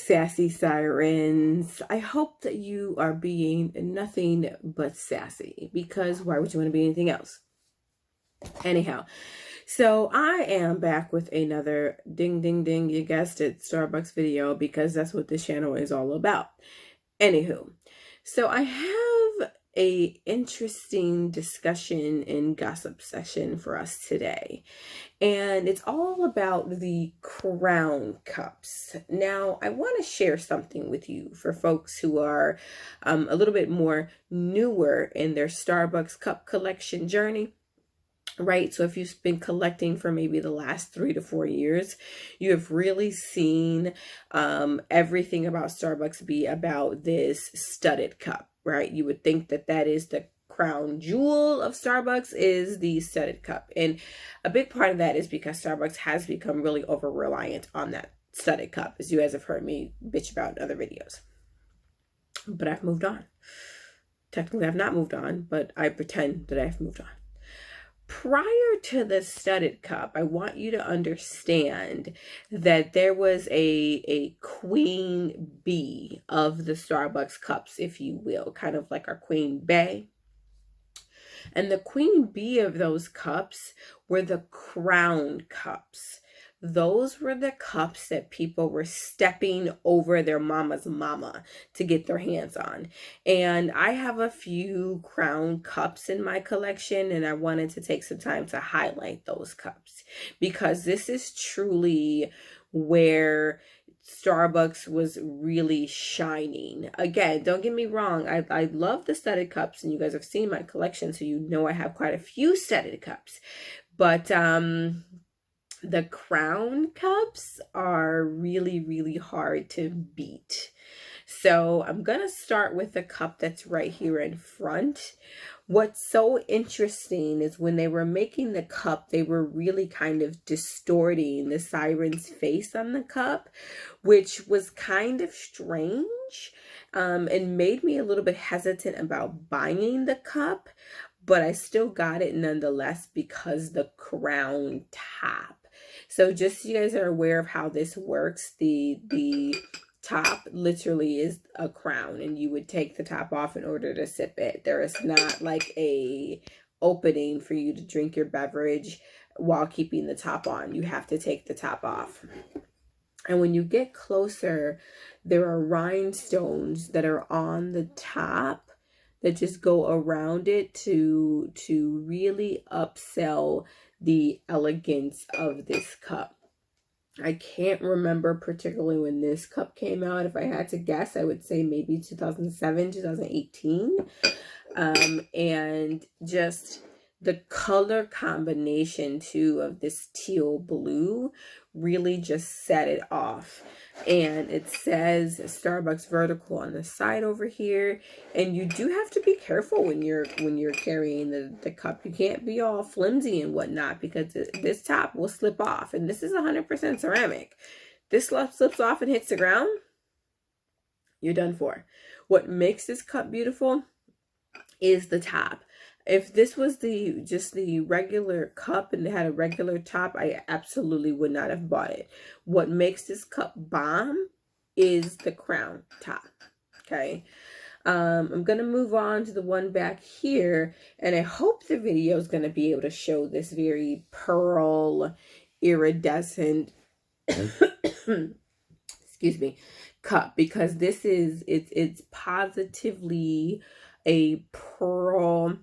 Sassy Sirens. I hope that you are being nothing but sassy, because why would you want to be anything else? Anyhow, so I am back with another ding ding ding, you guessed it, Starbucks video, because that's what this channel is all about. Anywho, so I have a interesting discussion and gossip session for us today. And it's all about the crown cups. Now, I want to share something with you for folks who are a little bit more newer in their Starbucks cup collection journey. Right. So if you've been collecting for maybe the last 3 to 4 years, you have really seen everything about Starbucks be about this studded cup, right? You would think that that is the crown jewel of Starbucks, is the studded cup. And a big part of that is because Starbucks has become really over reliant on that studded cup, as you guys have heard me bitch about in other videos. But I've moved on. Technically, I've not moved on, but I pretend that I've moved on. Prior to the studded cup, I want you to understand that there was a queen bee of the Starbucks cups, if you will, kind of like our queen bee. And the queen bee of those cups were the crown cups. Those were the cups that people were stepping over their mama's mama to get their hands on. And I have a few crown cups in my collection, and I wanted to take some time to highlight those cups, because this is truly where Starbucks was really shining. Again, don't get me wrong, I love the studded cups, and you guys have seen my collection, so you know I have quite a few studded cups. But the crown cups are really, really hard to beat. So I'm going to start with the cup that's right here in front. What's so interesting is when they were making the cup, they were really kind of distorting the siren's face on the cup, which was kind of strange, and made me a little bit hesitant about buying the cup. But I still got it nonetheless because the crown top. So just so you guys are aware of how this works, the top literally is a crown, and you would take the top off in order to sip it. There is not like a opening for you to drink your beverage while keeping the top on. You have to take the top off. And when you get closer, there are rhinestones that are on the top that just go around it to really upsell the elegance of this cup. I can't remember particularly when this cup came out. If I had to guess, I would say maybe 2007, 2018. And just the color combination too of this teal blue really just set it off. And it says Starbucks vertical on the side over here, and you do have to be careful when you're carrying the cup. You can't be all flimsy and whatnot, because this top will slip off, and this is 100% ceramic. This slips off and hits the ground, you're done for. What makes this cup beautiful is the top. If this was just the regular cup and it had a regular top, I absolutely would not have bought it. What makes this cup bomb is the crown top. Okay. I'm going to move on to the one back here, and I hope the video is going to be able to show this very pearl iridescent excuse me, cup, because this is it's positively a pearl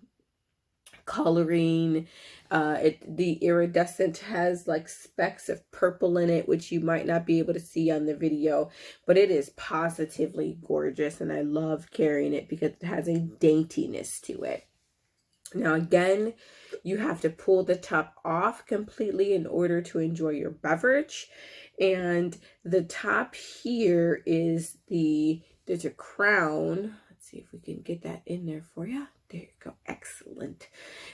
coloring. The iridescent has like specks of purple in it, which you might not be able to see on the video, but it is positively gorgeous, and I love carrying it because it has a daintiness to it. Now again, you have to pull the top off completely in order to enjoy your beverage. And the top here is there's a crown. Let's see if we can get that in there for you. There you go. Excellent.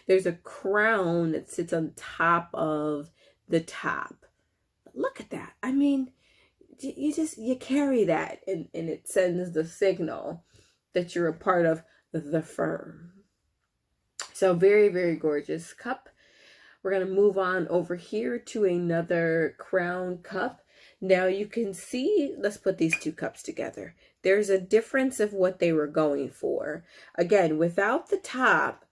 There's a crown that sits on top of the top. Look at that. I mean, you carry that, and it sends the signal that you're a part of the firm. So very, very gorgeous cup. We're going to move on over here to another crown cup. Now you can see, let's put these two cups together. There's a difference of what they were going for. Again, without the top,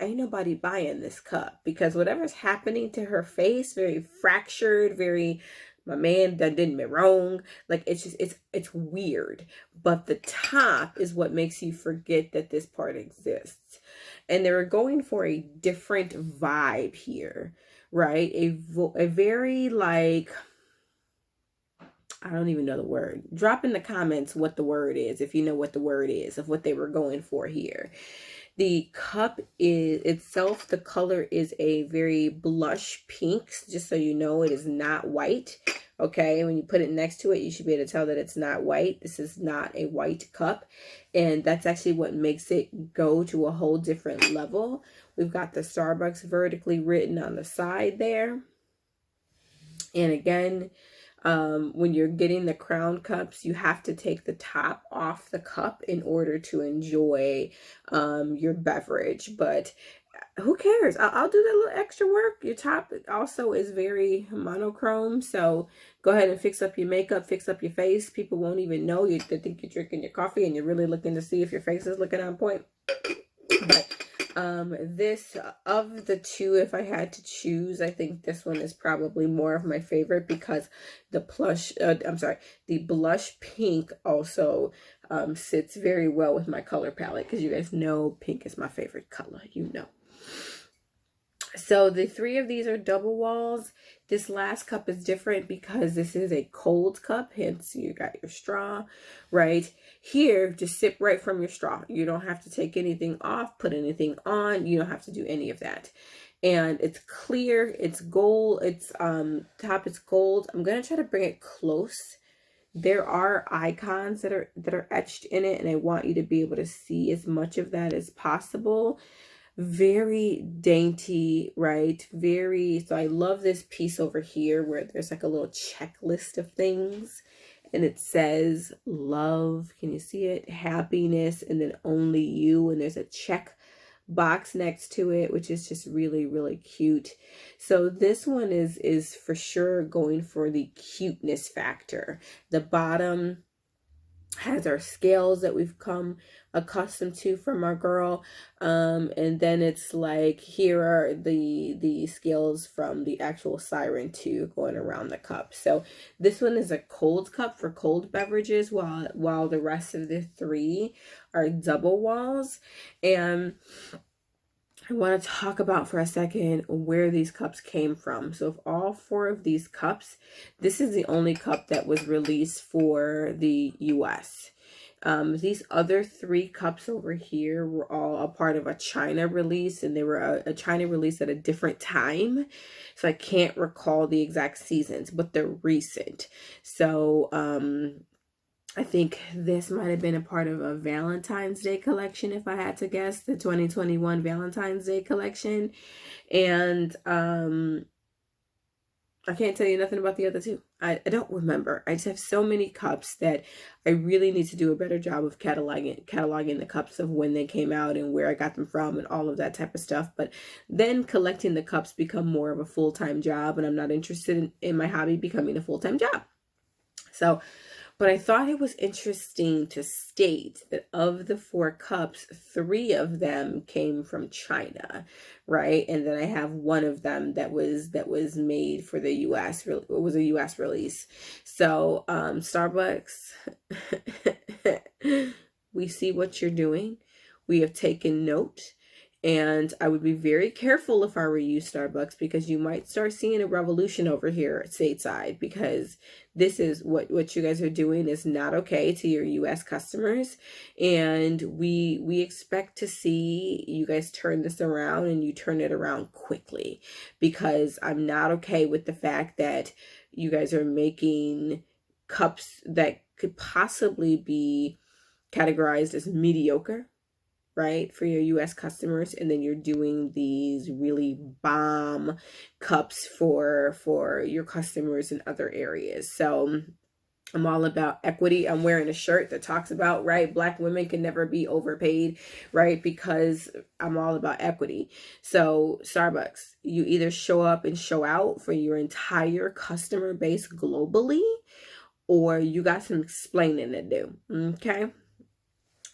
ain't nobody buying this cup, because whatever's happening to her face, very fractured, very, my man done did me wrong. Like, it's just, it's weird. But the top is what makes you forget that this part exists. And they were going for a different vibe here, right? A very like, I don't even know the word. Drop in the comments what the word is, if you know what the word is, of what they were going for here. The cup is itself, the color is a very blush pink, just so you know, it is not white. Okay, when you put it next to it, you should be able to tell that it's not white. This is not a white cup, and that's actually what makes it go to a whole different level. We've got the Starbucks vertically written on the side there. And again, when you're getting the crown cups, you have to take the top off the cup in order to enjoy your beverage. But who cares? I'll do that little extra work. Your top also is very monochrome, so go ahead and fix up your makeup, fix up your face. People won't even know you. They think you're drinking your coffee and you're really looking to see if your face is looking on point. But this, of the two, if I had to choose, I think this one is probably more of my favorite, because the the blush pink also sits very well with my color palette, because you guys know pink is my favorite color, you know. So the three of these are double walls. This last cup is different because this is a cold cup, hence you got your straw, right? Here, just sip right from your straw. You don't have to take anything off, put anything on. You don't have to do any of that. And it's clear, it's gold, it's top is gold. I'm gonna try to bring it close. There are icons that are etched in it, and I want you to be able to see as much of that as possible. Very dainty, right? Very, so I love this piece over here where there's like a little checklist of things, and it says love, can you see it? Happiness, and then only you, and there's a check box next to it, which is just really, really cute. So this one is for sure going for the cuteness factor. The bottom has our scales that we've come accustomed to from our girl, and then it's like, here are the scales from the actual Siren 2 going around the cup. So this one is a cold cup for cold beverages, while the rest of the three are double walls. And I want to talk about for a second where these cups came from. So of all four of these cups, this is the only cup that was released for the US. These other three cups over here were all a part of a China release, and they were a China release at a different time. So I can't recall the exact seasons, but they're recent. So I think this might have been a part of a Valentine's Day collection, if I had to guess, the 2021 Valentine's Day collection. And I can't tell you nothing about the other two. I don't remember. I just have so many cups that I really need to do a better job of cataloging the cups of when they came out and where I got them from and all of that type of stuff. But then collecting the cups become more of a full-time job, and I'm not interested in my hobby becoming a full-time job. So, but I thought it was interesting to state that of the four cups, three of them came from China, right? And then I have one of them that was made for the US. It was a US release. So Starbucks, we see what you're doing. We have taken note. And I would be very careful if I were you, Starbucks, because you might start seeing a revolution over here at stateside, because this is what you guys are doing is not okay to your US customers. And we expect to see you guys turn this around, and you turn it around quickly, because I'm not okay with the fact that you guys are making cups that could possibly be categorized as mediocre, right, for your US customers, and then you're doing these really bomb cups for your customers in other areas. So I'm all about equity. I'm wearing a shirt that talks about, right, Black women can never be overpaid, right, because I'm all about equity. So Starbucks, you either show up and show out for your entire customer base globally, or you got some explaining to do. Okay.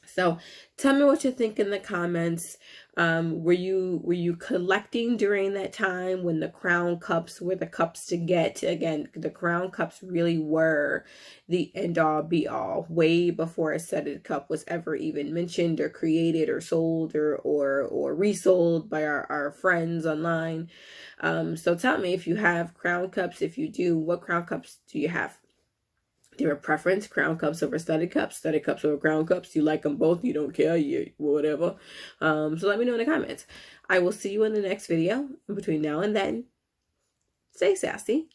So tell me what you think in the comments. Were you collecting during that time when the crown cups were the cups to get? Again, the crown cups really were the end all be all, way before a setted cup was ever even mentioned or created or sold or resold by our friends online. So tell me if you have crown cups. If you do, what crown cups do you have? Do you have a preference? Crown cups over studded cups over crown cups? You like them both? You don't care? You whatever. So let me know in the comments. I will see you in the next video. And between now and then, stay sassy.